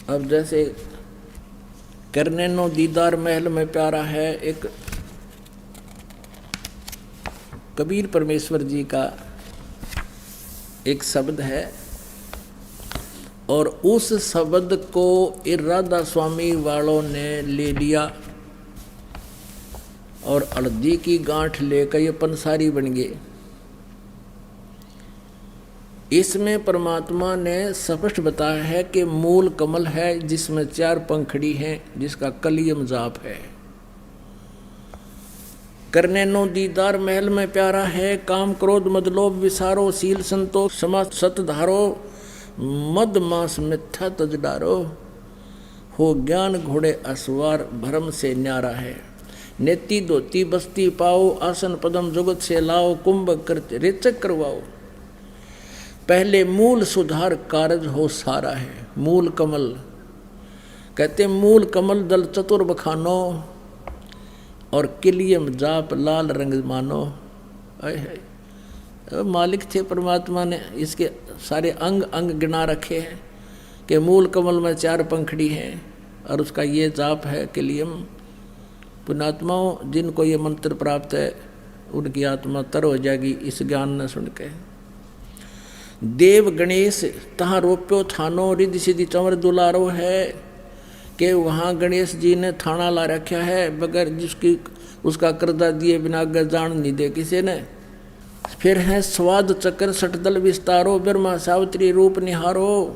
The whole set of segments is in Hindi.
अब जैसे करने नो दीदार महल में प्यारा है, एक कबीर परमेश्वर जी का एक शब्द है, और उस शब्द को राधा स्वामी वालों ने ले लिया और हल्दी की गांठ लेकर ये पंसारी बन गए। इसमें परमात्मा ने स्पष्ट बताया है कि मूल कमल है जिसमें 4 पंखड़ी हैं, जिसका कलियम जाप है। करने नो दीदार महल में प्यारा है, काम क्रोध मद लोभ विसारो, शील संतोष क्षमा सत धारो, मद मांस मिथ्या तज डारो, हो ज्ञान घोड़े असवार भरम से न्यारा है। नेति धोती बस्ती पाओ, आसन पदम जुगत से लाओ, कुंभ करते रेचक करवाओ, पहले मूल सुधार कारज हो सारा है। मूल कमल कहते मूल कमल दल चतुर बखानो, और किलियम जाप लाल रंग मानो। मालिक थे परमात्मा ने इसके सारे अंग अंग गिना रखे हैं कि मूल कमल में 4 पंखड़ी हैं और उसका ये जाप है किलियम। पुण्यात्माओं, जिनको ये मंत्र प्राप्त है उनकी आत्मा तर हो जाएगी इस ज्ञान न सुन के। देव गणेश तहाँ रोप्यो थानो, रिद्धि सिद्धि चंवर दुलारो है कि वहाँ गणेश जी ने थाना ला रखा है, बगैर जिसकी उसका कर्जा दिए बिना जान नहीं दे किसी ने। फिर है स्वाद चक्र सटदल विस्तारो, ब्रह्मा सावित्री रूप निहारो,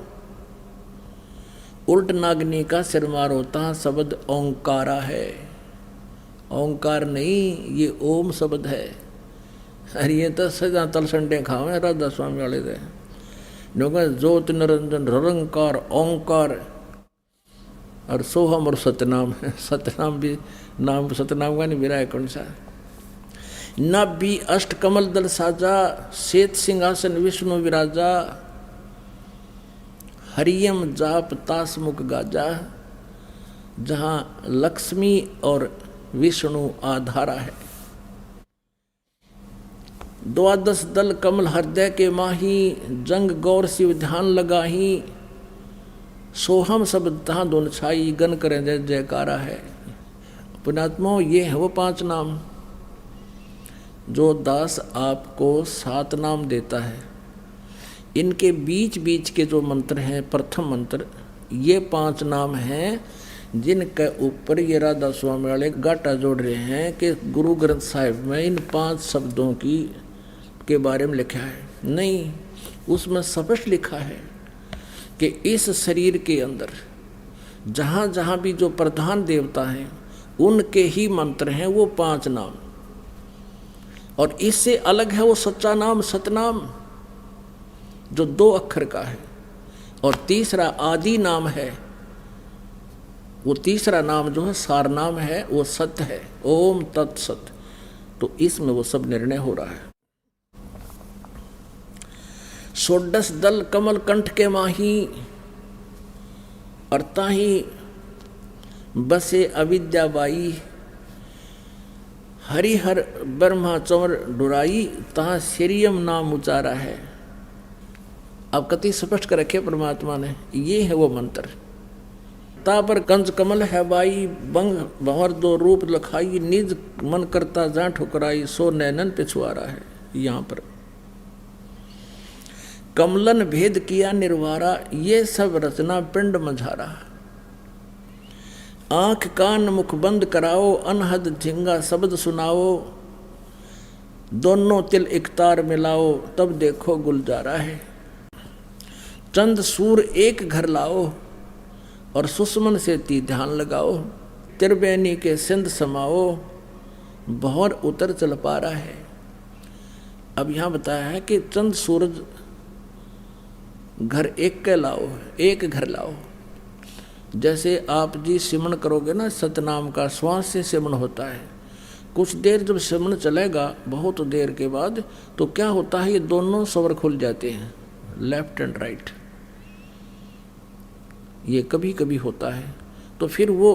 उल्ट नागनी का सिर मारो, तहाँ शब्द ओंकारा है। ओंकार नहीं, ये ओम शब्द है। अरे ये तो सजा तल संडे खावे राधा स्वामी वाले थे, ज्योत निरंजन निरंकार ओंकार और सोहम और सतनाम। सतनाम भी नाम सतनाम का नहीं मेरा है कौन सा। नाभि अष्ट कमल दल साजा, श्वेत सिंहासन विष्णु विराजा, हरियम जाप तास मुख गाजा, जहाँ लक्ष्मी और विष्णु आधारा है। 12 दल कमल हृदय के माही, जंग गौर शिव ध्यान लगाही, सोहम शब्द तहाँ धुन छाई, गन करें जय जयकारा है। पुण्यात्माओं, ये है वो 5 नाम जो दास आपको 7 नाम देता है। इनके बीच बीच के जो मंत्र हैं, प्रथम मंत्र, ये 5 नाम हैं जिनके ऊपर ये राधा स्वामी वाले गाटा जोड़ रहे हैं कि गुरु ग्रंथ साहिब में इन 5 शब्दों की के बारे में लिखा है। नहीं, उसमें स्पष्ट लिखा है कि इस शरीर के अंदर जहाँ जहाँ भी जो प्रधान देवता हैं उनके ही मंत्र हैं वो 5 नाम, और इससे अलग है वो सच्चा नाम सतनाम जो 2 अक्षर का है, और तीसरा आदि नाम है। वो तीसरा नाम जो है सार नाम है, वो सत्य है, ओम तत्सत। तो इसमें वो सब निर्णय हो रहा है। 16 दल कमल कंठ के माही, और ताही बसे अविद्या बाई, हरिहर ब्रह्मा चंवर डुराई, तहाँ श्रीयम नाम उचारा है। अब कति स्पष्ट कर रखे परमात्मा ने, ये है वो मंत्र। ता पर कंज कमल है बाई, बंग भंवर 2 रूप लखाई, निज मन करता जा ठुकराई, सो नैनन पिछुआरा है। यहाँ पर कमलन भेद किया निर्वारा, ये सब रचना पिंड मझारा, आंख कान मुख बंद कराओ, अनहद झिंगा शब्द सुनाओ, दोनों तिल इकतार मिलाओ, तब देखो गुलजारा है। चंद सूर एक घर लाओ, और सुषमन से ती ध्यान लगाओ, त्रिवेणी के सिंध समाओ, भौर उतर चल पा रहा है। अब यहाँ बताया है कि चंद सूरज घर एक के लाओ, एक घर लाओ। जैसे आप जी सिमन करोगे ना, सतनाम का श्वास से सिमन होता है। कुछ देर जब सिमन चलेगा, बहुत देर के बाद, तो क्या होता है, ये दोनों स्वर खुल जाते हैं, लेफ्ट एंड राइट। ये कभी कभी होता है। तो फिर वो,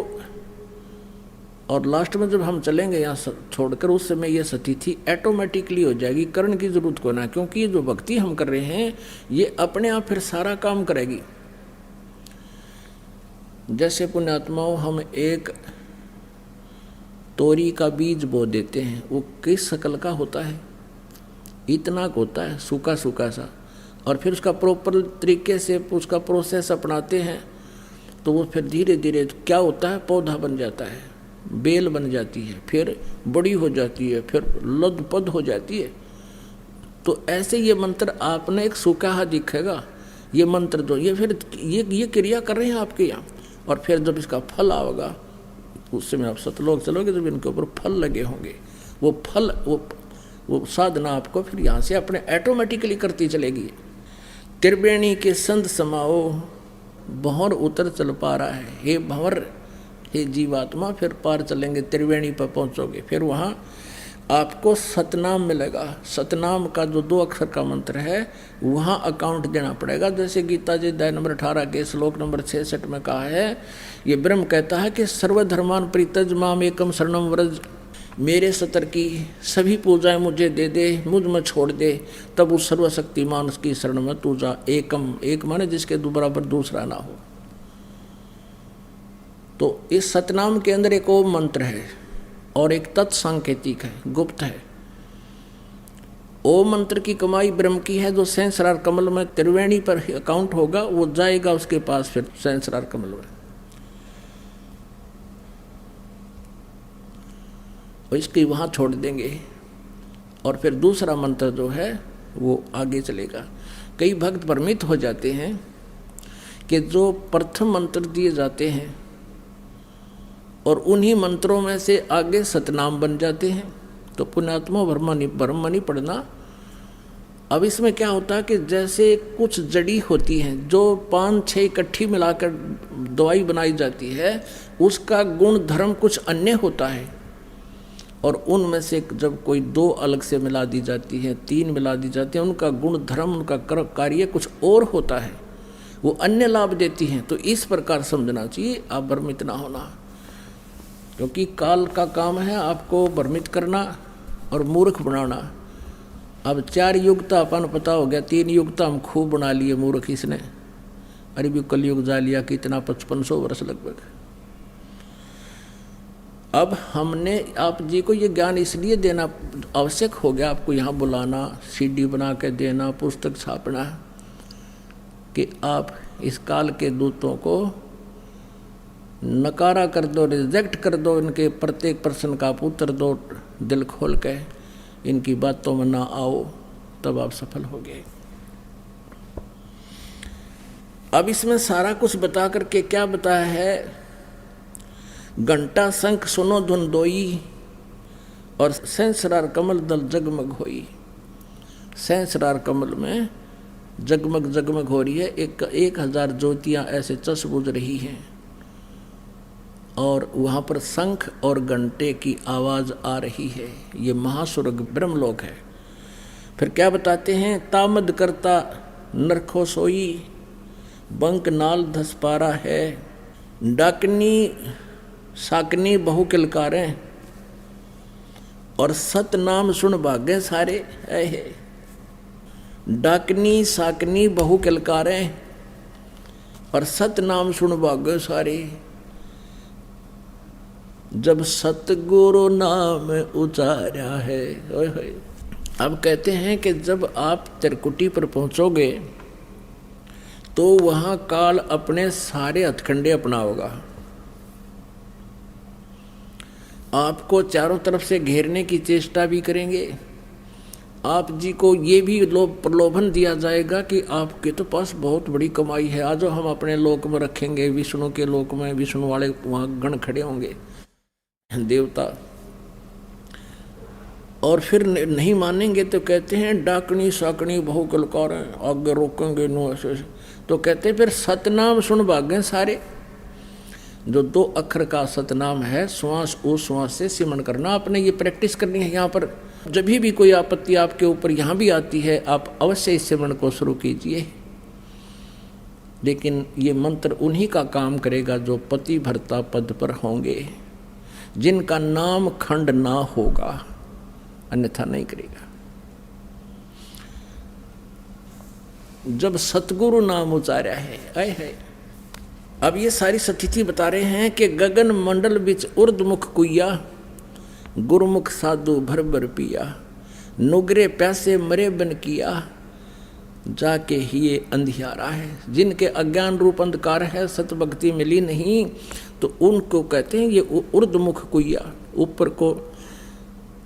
और लास्ट में जब हम चलेंगे यहाँ छोड़कर, उस समय ये स्थिति ऑटोमेटिकली हो जाएगी, करने की जरूरत को ना, क्योंकि ये जो भक्ति हम कर रहे हैं ये अपने आप फिर सारा काम करेगी। जैसे पुण्यात्माओं हम एक तोरी का बीज बो देते हैं, वो किस शक्ल का होता है, इतना होता है सूखा सूखा सा, और फिर उसका प्रॉपर तरीके से उसका प्रोसेस अपनाते हैं तो वो फिर धीरे धीरे क्या होता है, पौधा बन जाता है, बेल बन जाती है, फिर बड़ी हो जाती है, फिर लदपद हो जाती है। तो ऐसे ये मंत्र आपने एक सूखा दिखेगा, ये मंत्र जो ये फिर ये क्रिया कर रहे हैं आपके यहाँ, और फिर जब इसका फल आएगा उस समय आप सतलोक चलोगे जब इनके ऊपर फल लगे होंगे, वो फल वो साधना आपको फिर यहाँ से अपने ऑटोमेटिकली करती चलेगी। त्रिवेणी के संत समाओ भंवर उतर चल पा रहा है, हे भंवर हे जीवात्मा फिर पार चलेंगे, त्रिवेणी पर पहुँचोगे, फिर वहाँ आपको सतनाम मिलेगा। सतनाम का जो 2 अक्षर का मंत्र है वहाँ अकाउंट देना पड़ेगा। जैसे गीता जी अध्याय नंबर 18 के श्लोक नंबर 66 में कहा है, ये ब्रह्म कहता है कि सर्वधर्मान परित्यज माम एकम शरणम व्रज, मेरे सतर की सभी पूजाएं मुझे दे दे, मुझ में छोड़ दे, तब उस सर्वशक्तिमान उसकी शरण में तू जा। एकम, एक माने जिसके बराबर दूसरा ना हो। तो इस सतनाम के अंदर एक ओम मंत्र है और एक तत्सांकेतिक है, गुप्त है। ओम मंत्र की कमाई ब्रह्म की है, जो सहस्रार कमल में त्रिवेणी पर अकाउंट होगा वो जाएगा उसके पास फिर सहस्रार कमल में, इसकी वहाँ छोड़ देंगे और फिर दूसरा मंत्र जो है वो आगे चलेगा। कई भक्त भ्रमित हो जाते हैं कि जो प्रथम मंत्र दिए जाते हैं और उन्हीं मंत्रों में से आगे सतनाम बन जाते हैं, तो पुण्यात्मा ब्रह्म नहीं पढ़ना। अब इसमें क्या होता है कि जैसे कुछ जड़ी होती हैं जो 5-6 इकट्ठी मिलाकर दवाई बनाई जाती है, उसका गुण धर्म कुछ अन्य होता है, और उनमें से जब कोई 2 अलग से मिला दी जाती है, 3 मिला दी जाती है, उनका गुण धर्म उनका कार्य कुछ और होता है, वो अन्य लाभ देती हैं। तो इस प्रकार समझना चाहिए, आप भ्रमित ना होना, क्योंकि काल का काम है आपको भ्रमित करना और मूर्ख बनाना। अब 4 युगता अपन पता हो गया, 3 युगता हम खूब बना लिए मूर्ख इसने, अरे भी कलयुग जा लिया कितना 5500 वर्ष लगभग। अब हमने आप जी को ये ज्ञान इसलिए देना आवश्यक हो गया, आपको यहाँ बुलाना, CD बना के देना, पुस्तक छापना, कि आप इस काल के दूतों को नकारा कर दो, रिजेक्ट कर दो, इनके प्रत्येक प्रश्न का आप उत्तर दो दिल खोल के, इनकी बातों में ना आओ, तब आप सफल हो गए। अब इसमें सारा कुछ बता करके क्या बताया है, घंटा शंख सुनो धुन दोई और सहस्रार कमल दल जगमग होई। सहस्रार कमल में जगमग जगमग हो रही है, 1000 ज्योतियाँ ऐसे चस बुझ रही हैं, और वहाँ पर शंख और घंटे की आवाज़ आ रही है। ये महास्वर्ग ब्रह्मलोक है। फिर क्या बताते हैं, तामद करता नरखो सोई, बंक नाल धस पारा है, डाकनी साकनी बहु किलकारें, और सत नाम सुन भागे सारे है। डाकनी साकनी बहु किलकारें और सत नाम सुन भागे सारे, जब सतगुरु नाम उचारा है। अब कहते हैं कि जब आप त्रिकुटी पर पहुंचोगे तो वहां काल अपने सारे हथकंडे अपनाओगा, आपको चारों तरफ से घेरने की चेष्टा भी करेंगे। आप जी को ये भी प्रलोभन दिया जाएगा कि आपके तो पास बहुत बड़ी कमाई है, आज हम अपने लोक में रखेंगे, विष्णु के लोक में विष्णु वाले वहाँ गण खड़े होंगे देवता, और फिर नहीं मानेंगे तो कहते हैं डाकनी साकनी बहु कलकार आगे रोकेंगे नो ऐसे। तो कहते हैं फिर सतनाम सुन भागे सारे। जो 2 अक्षर का सतनाम है, श्वास उस श्वास से सिमरण करना, आपने ये प्रैक्टिस करनी है। यहाँ पर जब भी कोई आपत्ति आपके ऊपर यहाँ भी आती है, आप अवश्य इस सिमरण को शुरू कीजिए। लेकिन ये मंत्र उन्हीं का काम करेगा जो पति भर्ता पद पर होंगे, जिनका नाम खंड ना होगा, अन्यथा नहीं करेगा। जब सतगुरु नाम उचारा है, आए है अब ये सारी स्थिति बता रहे हैं कि गगन मंडल बिच उर्दमुख कुइया, गुरुमुख साधु भर भर पिया, नुगरे प्यासे मरे बन किया, जाके ही ये अंधियारा है। जिनके अज्ञान रूप अंधकार है, सतभक्ति मिली नहीं, तो उनको कहते हैं ये उर्दमुख कुइया, ऊपर को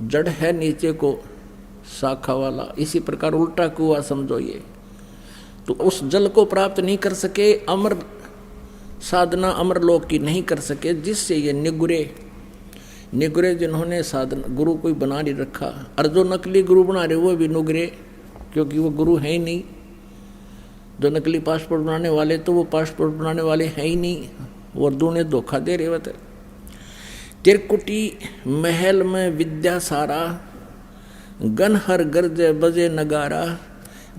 जड़ है, नीचे को शाखा वाला, इसी प्रकार उल्टा कुआ समझो ये। तो उस जल को प्राप्त नहीं कर सके, अमर साधना अमरलोक की नहीं कर सके, जिससे ये निगुरे जिन्होंने साधना गुरु कोई बना नहीं रखा, और जो नकली गुरु बना रहे वो भी नुगरे, क्योंकि वो गुरु है ही नहीं। जो नकली पासपोर्ट बनाने वाले तो वो पासपोर्ट बनाने वाले हैं ही नहीं, वो दूने धोखा दे रहे होते। तिरकुटी महल में विद्या सारा, गनहर गरजे बजे नगारा,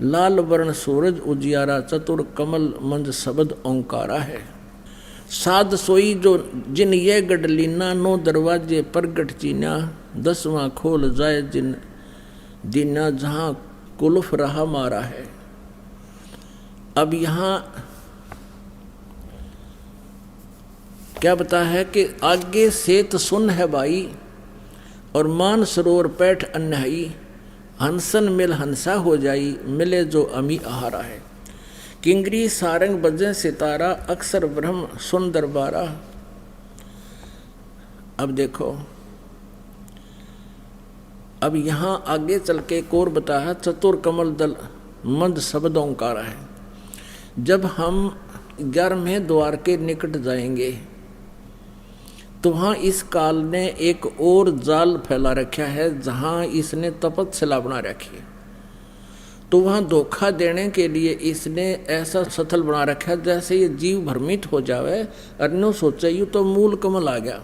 लाल वर्ण सूरज उजियारा, चतुर कमल मंज शब्द ओंकारा है। साध सोई जो जिन ये गढ़लीना, नो दरवाजे प्रगट चीना, 10वां खोल जाए जिन दीना, जहां कुलफ रहा मारा है। अब यहाँ क्या बता है कि आगे सेत सुन है बाई, और मान सरोवर पैठ अन्यायी, हंसन मिल हंसा हो जाई, मिले जो अमी आहारा है। किंगरी सारंग बजे सितारा, अक्सर ब्रह्म सुन दरबारा। अब देखो, अब यहाँ आगे चल के एक और बताया, चतुर कमल दल मंद शब्द ओंकारा है। जब हम 11वें द्वार के निकट जाएंगे तो वहाँ इस काल ने एक और जाल फैला रखा है, जहाँ इसने तपस्या बना रखी है। तो वहाँ धोखा देने के लिए इसने ऐसा स्थल बना रखा है, जैसे ये जीव भ्रमित हो जावे, अन्यों सोचे यू तो मूल कमल आ गया,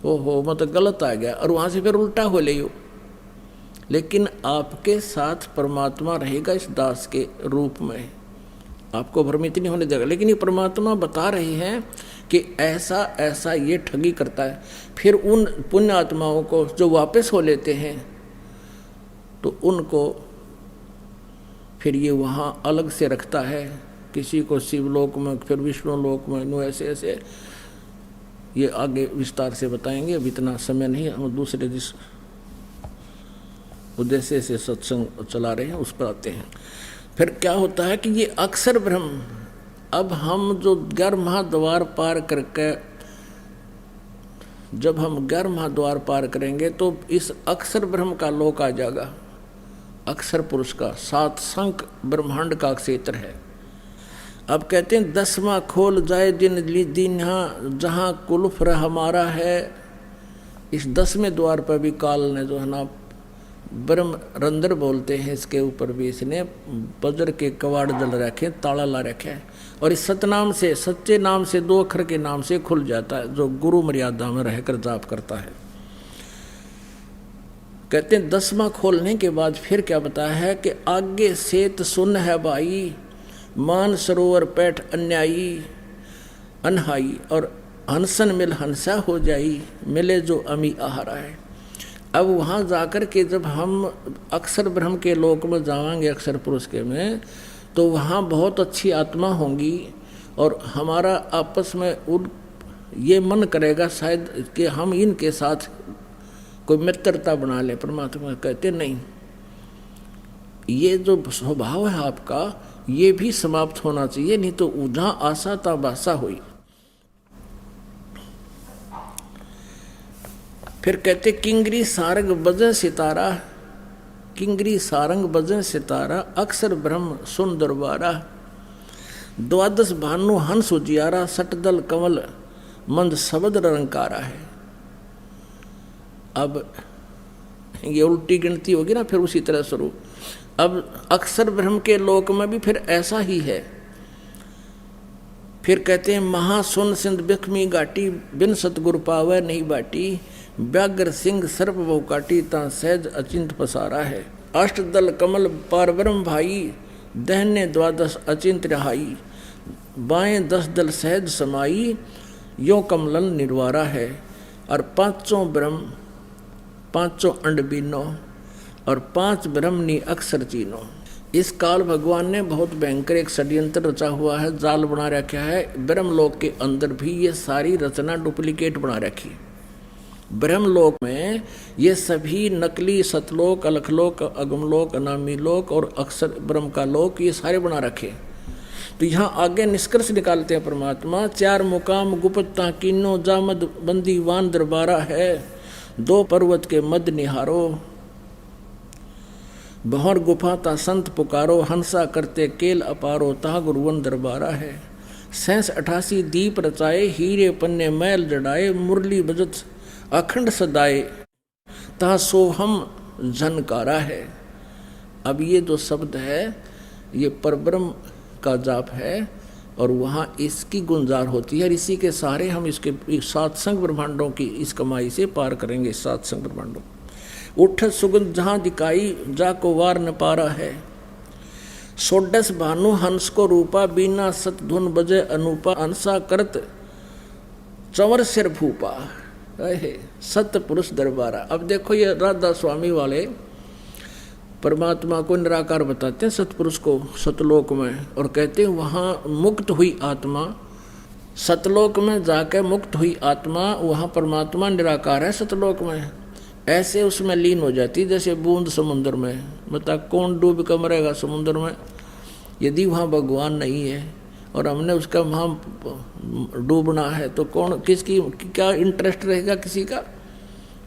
ओहो मतलब गलत आ गया, और वहाँ से फिर उल्टा हो ले। लेकिन आपके साथ परमात्मा रहेगा इस दास के रूप में, आपको भ्रमित नहीं होने देगा। लेकिन ये परमात्मा बता रहे हैं कि ऐसा ऐसा ये ठगी करता है। फिर उन पुण्य आत्माओं को जो वापस हो लेते हैं, तो उनको फिर ये वहाँ अलग से रखता है, किसी को शिवलोक में, फिर विष्णु लोक में, नो ऐसे ऐसे। ये आगे विस्तार से बताएंगे, अब इतना समय नहीं, हम दूसरे जिस उद्देश्य से सत्संग चला रहे हैं उस पर आते हैं। फिर क्या होता है कि ये अक्षर ब्रह्म, अब हम जो 11वां द्वार पार करके, जब हम 11वां द्वार पार करेंगे तो इस अक्षर ब्रह्म का लोक आ जाएगा। अक्षर पुरुष का 7 संख ब्रह्मांड का क्षेत्र है। अब कहते हैं 10वां खोल जाए जिन दीन्हा, जहाँ कुलफ हमारा है। इस 10वें द्वार पर भी काल ने जो है ना ब्रह्म रंध्र बोलते हैं, इसके ऊपर भी इसने वज्र के कवाड़ जल रखे, ताला ला रखे है। और इस सतनाम से, सच्चे नाम से, 2 अक्षर के नाम से खुल जाता है, जो गुरु मर्यादा में रहकर जाप करता है। कहते हैं 10वां खोलने के बाद फिर क्या बताया है कि आगे सेत सुन है भाई, मान सरोवर पैठ अन्यायी अनहाई, और हंसन मिल हंसा हो जाई, मिले जो अमी आहारा है। अब वहाँ जाकर के जब हम अक्षर ब्रह्म के लोक में जाएंगे, अक्षर पुरुष के में, तो वहाँ बहुत अच्छी आत्मा होंगी, और हमारा आपस में ये मन करेगा शायद कि हम इनके साथ कोई मित्रता बना ले। परमात्मा कहते नहीं, ये जो स्वभाव है आपका ये भी समाप्त होना चाहिए, नहीं तो जहाँ आशा ता बासा हुई। फिर कहते किंगरी सारंग बजे सितारा, किंगरी सारंग बजे सितारा, अक्षर ब्रह्म सुन दरबारा, 12 भानु हंस उजियारा, सटदल कमल मंद शब्द रंकारा है। अब ये उल्टी गिनती होगी ना, फिर उसी तरह स्वरूप। अब अक्षर ब्रह्म के लोक में भी फिर ऐसा ही है। फिर कहते हैं महासुन सिंध बिखमी घाटी, बिन सतगुरु पावे नहीं बाटी, व्याघ्र सिंह सर्प बहु काटी, ता सहज अचिंत पसारा है। अष्टदल कमल पार ब्रह्म भाई, दहने 12 अचिंत रहाई, बाएं 10 दल सहज समाई, यो कमलन निर्वारा है। और 5 ब्रह्म 5 अंड बीनो, और 5 ब्रह्मनी अक्षर चीनो। इस काल भगवान ने बहुत भयंकर एक षड्यंत्र रचा हुआ है, जाल बना रखा है। ब्रह्मलोक के अंदर भी ये सारी रचना डुप्लीकेट बना रखी। ब्रह्मलोक में ये सभी नकली सतलोक, अलखलोक, अगमलोक, अनामी लोक और अक्षर ब्रह्म का लोक, ये सारे बना रखे। तो यहाँ आगे निष्कर्ष निकालते हैं परमात्मा, 4 मुकाम गुप्ता कीनो जामद बंदी वान दरबारा है, 2 पर्वत के मद निहारो, बहुर गुफा ता संत पुकारो, हंसा करते केल अपारो, ता गुरुवन दरबारा है। 87 दीप रचाए, हीरे पन्ने मैल जड़ाए, मुरली बजत अखंड सदाए, ता सोहम झनकारा है। अब ये जो शब्द है ये परब्रह्म का जाप है और वहाँ इसकी गुंजार होती है। और इसी के सहारे हम इसके 7 संग ब्रह्मांडों की इस कमाई से पार करेंगे। 7 संग ब्रह्मांडों उठ सुगंध जहाँ दिखाई, जाको वार न पारा है, 16 भानु हंस को रूपा, बीना सत धुन बजे अनूपा, अंसा करत चंवर सिर भूपा, सत पुरुष दरबारा। अब देखो ये राधा स्वामी वाले परमात्मा को निराकार बताते हैं, सतपुरुष को सतलोक में, और कहते हैं वहाँ मुक्त हुई आत्मा, सतलोक में जाके मुक्त हुई आत्मा, वहाँ परमात्मा निराकार है सतलोक में, ऐसे उसमें लीन हो जाती जैसे बूंद समुद्र में। बता कौन डूब कर मरेगा समुद्र में यदि वहाँ भगवान नहीं है और हमने उसका वहाँ डूबना है तो कौन, किसकी क्या इंटरेस्ट रहेगा किसी का?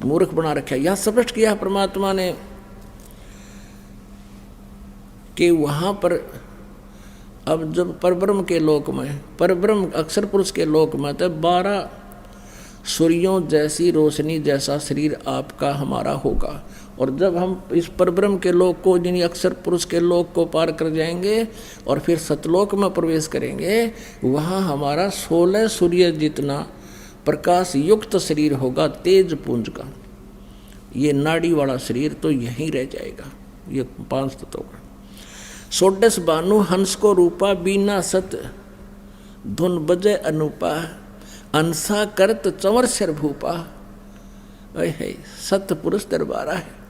मूर्ख बना रखा है। यह स्पष्ट किया है परमात्मा ने कि वहाँ पर अब जब परब्रह्म के लोक में, परब्रह्म अक्षर पुरुष के लोक में, तो 12 सूर्यों जैसी रोशनी जैसा शरीर आपका हमारा होगा। और जब हम इस परब्रह्म के लोक को, यानी अक्षर पुरुष के लोक को पार कर जाएंगे और फिर सतलोक में प्रवेश करेंगे, वहाँ हमारा 16 सूर्य जितना प्रकाश युक्त शरीर होगा, तेज पुंज का। ये नाड़ी वाला शरीर तो यहीं रह जाएगा। ये 5 तत्वों का। 16 भानु हंस को रूपा, बीना सत धुन बजे अनूपा, अंसा करत चंवर सिर भूपा, सत पुरुष दरबारा है।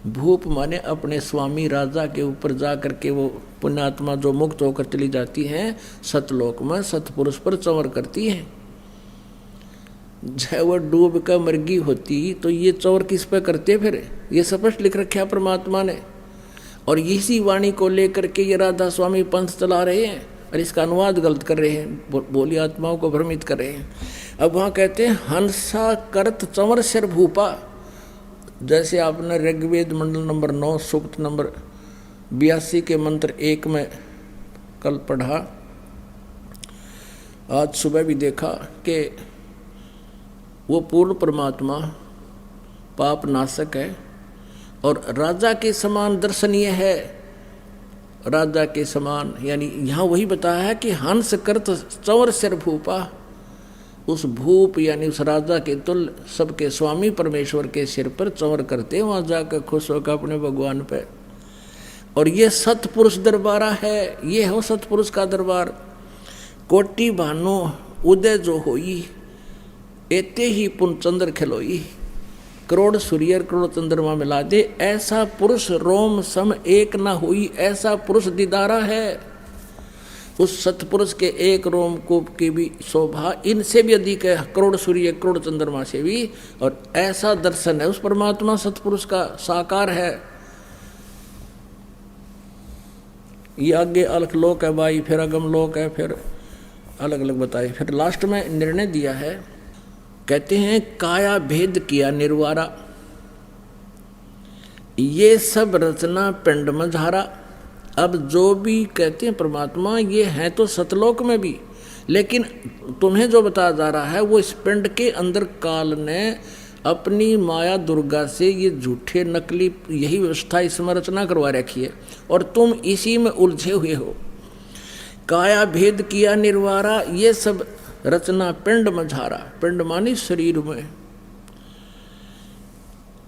भूप माने अपने स्वामी राजा के ऊपर जा करके वो पुण्यात्मा जो मुक्त होकर चली जाती हैं सतलोक में, सतपुरुष पर चंवर करती हैं। जब वह डूब कर मरगी होती तो ये चंवर किस पे करते? फिर ये स्पष्ट लिख रखा परमात्मा ने। और इसी वाणी को लेकर के ये राधा स्वामी पंथ चला रहे हैं और इसका अनुवाद गलत कर रहे हैं, बोली आत्माओं को भ्रमित कर रहे हैं। अब वहाँ कहते हैं हंसा करत चंवर सिर भूपा, जैसे आपने ऋग्वेद मंडल नंबर 9 सूक्त नंबर 82 के मंत्र 1 में कल पढ़ा, आज सुबह भी देखा कि वो पूर्ण परमात्मा पाप नाशक है और राजा के समान दर्शनीय है। राजा के समान यानी यहाँ वही बताया है कि हंस करत चंवर सिर भूपा, उस भूप यानी उस राजा के तुल्य सबके स्वामी परमेश्वर के सिर पर चंवर करते, वहाँ जाकर खुश होकर अपने भगवान पे। और ये सतपुरुष दरबारा है, ये हो सतपुरुष का दरबार। कोटि भानु उदय जो होई, एते ही पुन चंद्र खिलोई, करोड़ सूर्य करोड़ चंद्रमा मिला दे, ऐसा पुरुष रोम सम एक ना हुई, ऐसा पुरुष दीदारा है। उस सतपुरुष के एक रोम को की भी शोभा इनसे भी अधिक है, करोड़ सूर्य करोड़ चंद्रमा से भी। और ऐसा दर्शन है उस परमात्मा सतपुरुष का, साकार है। ये आगे अलख लोक है भाई, फिर अगम लोक है, फिर अलग अलग बताए। फिर लास्ट में निर्णय दिया है, कहते हैं काया भेद किया निर्वारा, ये सब रचना पिंड में झारा। अब जो भी कहते हैं परमात्मा ये है तो सतलोक में भी, लेकिन तुम्हें जो बताया जा रहा है वो इस पिंड के अंदर काल ने अपनी माया दुर्गा से ये झूठे नकली यही व्यवस्था इसमें रचना करवा रखी है और तुम इसी में उलझे हुए हो। काया भेद किया निर्वारा, ये सब रचना पिंड में झारा, पिंड मानी शरीर में,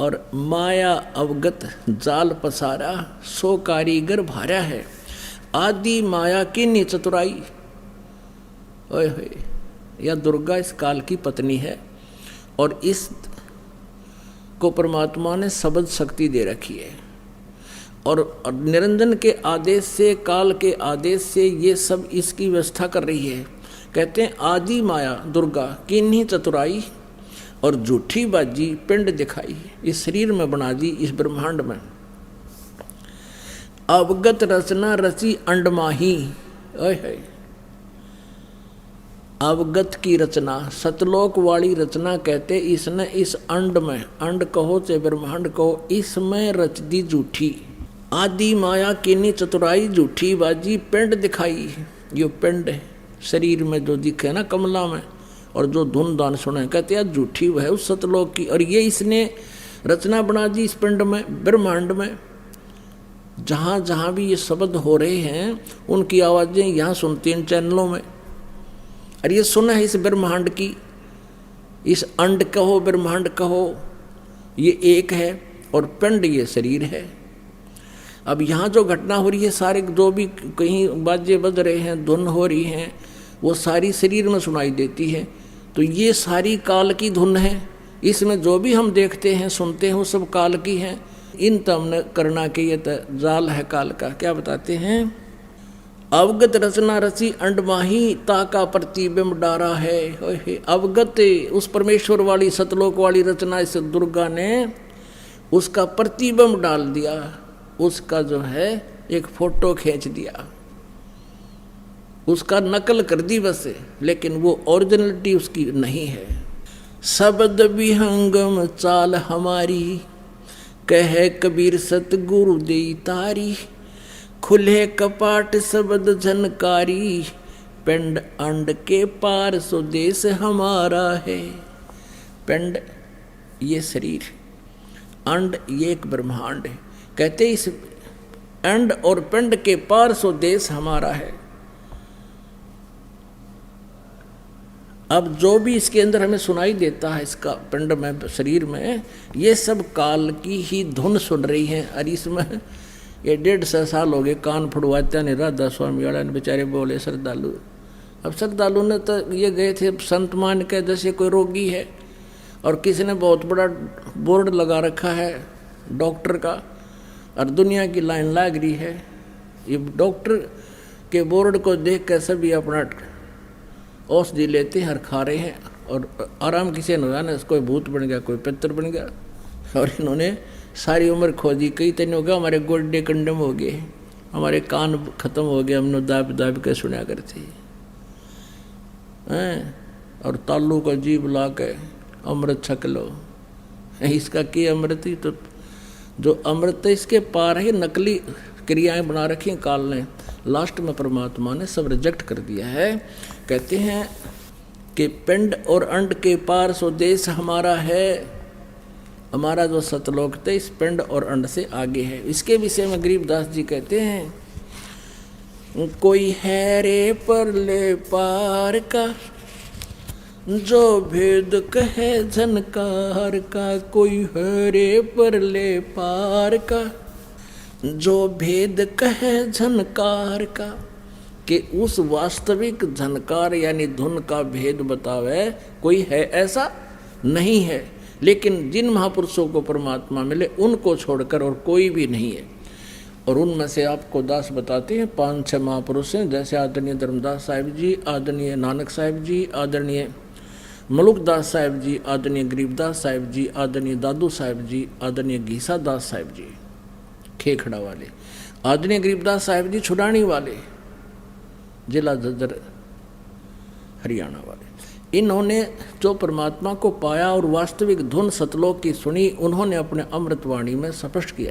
और माया अवगत जाल पसारा, सो कारीगर भार्या है, आदि माया की नी चतुराई। ओए होए, यह दुर्गा इस काल की पत्नी है और इस को परमात्मा ने शब्द शक्ति दे रखी है। और निरंजन के आदेश से, काल के आदेश से ये सब इसकी व्यवस्था कर रही है। कहते हैं आदि माया दुर्गा किन्हीं चतुराई और झूठी बाजी पिंड दिखाई, इस शरीर में बना दी, इस ब्रह्मांड में। अवगत रचना रची अंडमाही, अवगत की रचना, सतलोक वाली रचना कहते इसने इस अंड में, अंड कहो चाहे ब्रह्मांड कहो, इसमें रच दी झूठी। आदि माया किन्हीं चतुराई झूठी बाजी पिंड दिखाई, यो पिंड है शरीर में जो दिखे ना कमला में, और जो धुन दान सुने, कहते हैं झूठी वह उस सतलोक की। और ये इसने रचना बना दी इस पिंड में, ब्रह्मांड में। जहाँ जहाँ भी ये शब्द हो रहे हैं उनकी आवाज़ें यहाँ सुनती इन चैनलों में। और ये सुना है इस ब्रह्मांड की, इस अंड कहो ब्रह्मांड कहो, ये एक है और पिंड ये शरीर है। अब यहाँ जो घटना हो रही है, सारे जो भी कहीं बाजे बज रहे हैं, धुन हो रही हैं, वो सारी शरीर में सुनाई देती है। तो ये सारी काल की धुन है। इसमें जो भी हम देखते हैं सुनते हैं वो सब काल की हैं। इन तमने करना के ये जाल है काल का। क्या बताते हैं? अवगत रचना रची अंडमाही ताका प्रतिबिंब डारा है। अवगत उस परमेश्वर वाली सतलोक वाली रचना इस दुर्गा ने उसका प्रतिबिंब डाल दिया, उसका जो है एक फोटो खींच दिया, उसका नकल कर दी बस, लेकिन वो ओरिजिनलिटी उसकी नहीं है। शब्द विहंगम चाल हमारी, कहे कबीर सतगुरु देई तारी, खुले कपाट शब्द झनकारी, पिंड अंड के पार स्वदेश हमारा है। पिंड ये शरीर, अंड ये एक ब्रह्मांड है। कहते इस अंड और पिंड के पार स्वदेश हमारा है। अब जो भी इसके अंदर हमें सुनाई देता है, इसका पिंड में, शरीर में, ये सब काल की ही धुन सुन रही है। और इसमें ये 150 साल हो गए कान फुड़वाते नहीं। राधा स्वामी वाला ने बेचारे बोले श्रद्धालु, अब श्रद्धालु ने तो ये गए थे संत मान के, जैसे कोई रोगी है और किसी ने बहुत बड़ा बोर्ड लगा रखा है डॉक्टर का, और दुनिया की लाइन लग रही है। ये डॉक्टर के बोर्ड को देख कर सभी अपना औषधि लेते हैं और खा रहे हैं, और आराम किसी ने हुआ ना, कोई भूत बन गया, कोई पितर बन गया। और इन्होंने सारी उम्र खोजी, कई तने का हमारे गोड्डे कंडम हो गए, हमारे कान खत्म हो गए, हमने दाब दाब के सुना करते हैं, और तालू का जीभ ला के अमृत छक लो। इसका की अमृत ही तो, जो अमृत इसके पार है, नकली क्रियाएं बना रखी काल ने। लास्ट में परमात्मा ने सब रिजेक्ट कर दिया है। कहते हैं कि पिंड और अंड के पार स्वदेश हमारा है। हमारा जो सतलोक थे इस पिंड और अंड से आगे है। इसके विषय में गरीबदास जी कहते हैं, कोई है रे परले पार का, जो भेद कहे झनकार का। कोई है रे परले पार का, जो भेद कहे झनकार का, कि उस वास्तविक झनकार यानी धुन का भेद बतावे कोई है, ऐसा नहीं है। लेकिन जिन महापुरुषों को परमात्मा मिले उनको छोड़कर और कोई भी नहीं है। और उनमें से आपको दास बताते हैं 5-6 महापुरुष हैं, जैसे आदरणीय धर्मदास साहिब जी, आदरणीय नानक साहिब जी, आदरणीय मलुकदास साहिब जी, आदरणीय गरीबदास साहिब जी, आदरणीय दादू साहिब जी, आदरणीय घीसा दास साहिब जी खेखड़ा वाले, आदरणीय गरीबदास साहिब जी छुड़ानी वाले, जिला झज्जर हरियाणा वाले। इन्होंने जो परमात्मा को पाया और वास्तविक धुन सतलोक की सुनी, उन्होंने अपने अमृतवाणी में स्पष्ट किया।